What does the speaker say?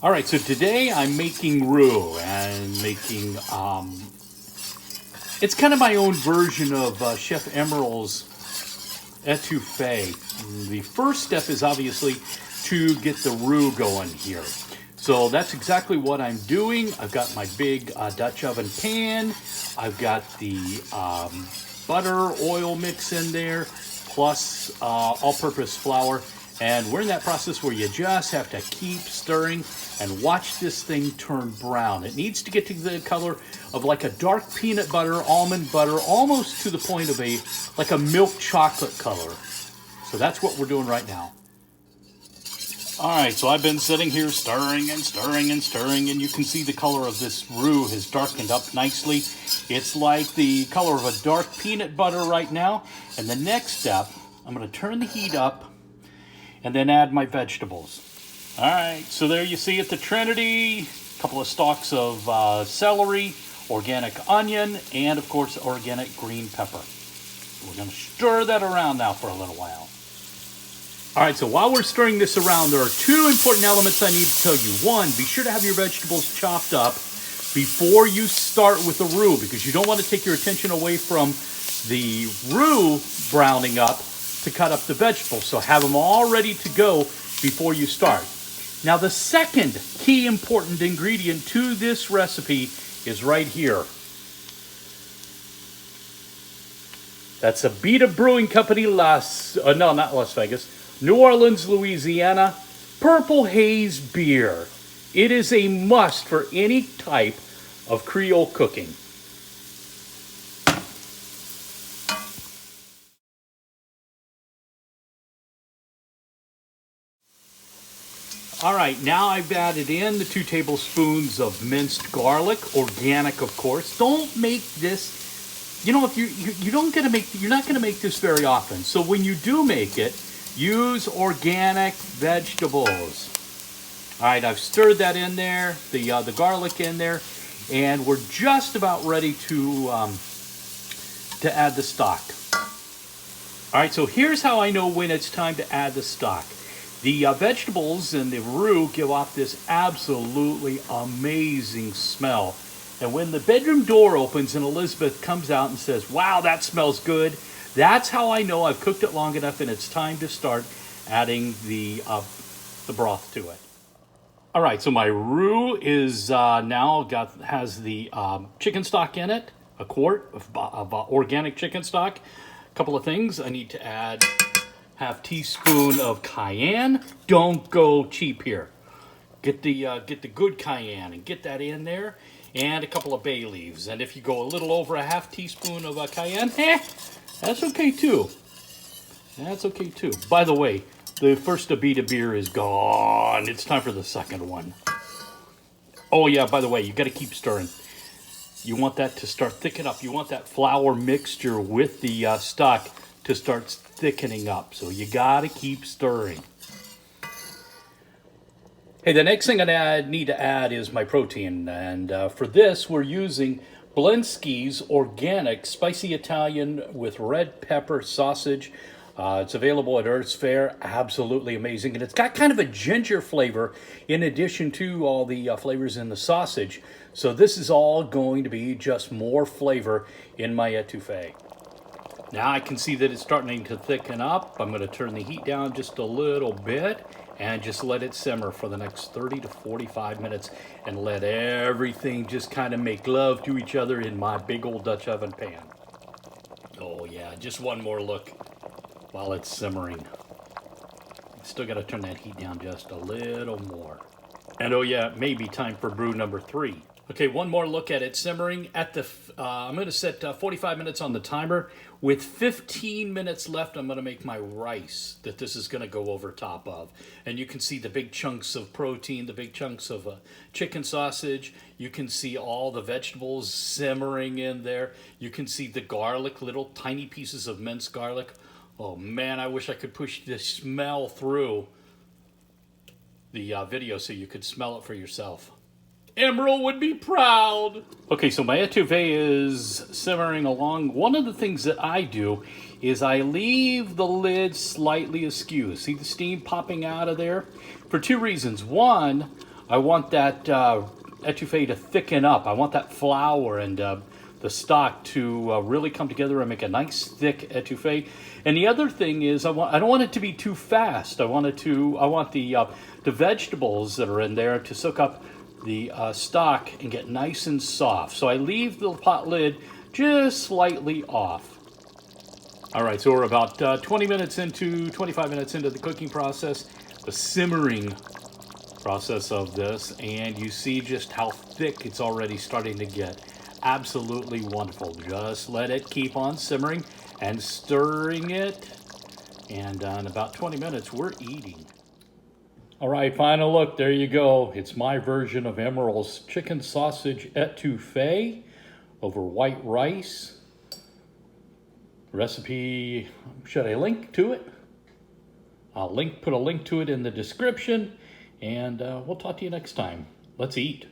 All right, so today I'm making roux and making, it's kind of my own version of Chef Emerald's etouffee. The first step is obviously to get the roux going here. So that's exactly what I'm doing. I've got my big Dutch oven pan. I've got the butter, oil mix in there, plus all-purpose flour. And we're in that process where you just have to keep stirring and watch this thing turn brown. It needs to get to the color of like a dark peanut butter, almond butter, almost to the point of like a milk chocolate color. So that's what we're doing right now. All right, so I've been sitting here stirring and stirring and stirring, and you can see the color of this roux has darkened up nicely. It's like the color of a dark peanut butter right now. And the next step, I'm going to turn the heat up and then add my vegetables. All right, so there you see it, the Trinity, a couple of stalks of celery, organic onion, and of course, organic green pepper. We're gonna stir that around now for a little while. All right, so while we're stirring this around, there are two important elements I need to tell you. One, be sure to have your vegetables chopped up before you start with the roux, because you don't want to take your attention away from the roux browning up to cut up the vegetables. So have them all ready to go before you start. Now the second key important ingredient to this recipe is right here. That's Abita Brewing Company, not Las Vegas, New Orleans, Louisiana, Purple Haze beer. It is a must for any type of Creole cooking. All right, now I've added in the 2 tablespoons of minced garlic, organic, of course. Don't make this, you know, if you're not going to make this very often. So when you do make it, use organic vegetables. All right, I've stirred that in there, the garlic in there, and we're just about ready to add the stock. All right, so here's how I know when it's time to add the stock. The vegetables and the roux give off this absolutely amazing smell. And when the bedroom door opens and Elizabeth comes out and says, "Wow, that smells good," that's how I know I've cooked it long enough and it's time to start adding the broth to it. All right, so my roux is has the chicken stock in it, a quart of organic chicken stock. A couple of things I need to add. Half teaspoon of cayenne. Don't go cheap here. Get the good cayenne and get that in there, and a couple of bay leaves. And if you go a little over a half teaspoon of cayenne, that's okay too. That's okay too. By the way, the first Abita beer is gone. It's time for the second one. Oh yeah, by the way, you got to keep stirring. You want that to start thickening up. You want that flour mixture with the stock to start thickening up. So you got to keep stirring. Hey, the next thing I need to add is my protein. And for this, we're using Blinsky's Organic Spicy Italian with red pepper sausage. It's available at Earth's Fare. Absolutely amazing. And it's got kind of a ginger flavor in addition to all the flavors in the sausage. So this is all going to be just more flavor in my etouffee. Now I can see that it's starting to thicken up. I'm going to turn the heat down just a little bit and just let it simmer for the next 30 to 45 minutes and let everything just kind of make love to each other in my big old Dutch oven pan. Oh yeah, just one more look while it's simmering. Still got to turn that heat down just a little more. And oh yeah, it may be time for brew number 3. Okay, one more look at it simmering. I'm going to set 45 minutes on the timer. With 15 minutes left, I'm going to make my rice that this is going to go over top of. And you can see the big chunks of protein, the big chunks of chicken sausage. You can see all the vegetables simmering in there. You can see the garlic, little tiny pieces of minced garlic. Oh man, I wish I could push this smell through the video so you could smell it for yourself. Emerald would be proud. Okay, so my etouffee is simmering along. One of the things that I do is I leave the lid slightly askew. See the steam popping out of there? For 2 reasons. One, I want that etouffee to thicken up. I want that flour and the stock to really come together and make a nice thick etouffee. And the other thing is, I don't want it to be too fast. I want the vegetables that are in there to soak up the stock and get nice and soft. So I leave the pot lid just slightly off. All right, so we're about 25 minutes into the cooking process, the simmering process of this, and you see just how thick it's already starting to get. Absolutely wonderful. Just let it keep on simmering and stirring it, and in about 20 minutes, we're eating. All right, final look. There you go. It's my version of Emerald's chicken sausage etouffee over white rice. Recipe, should I link to it? I'll put a link to it in the description, and we'll talk to you next time. Let's eat.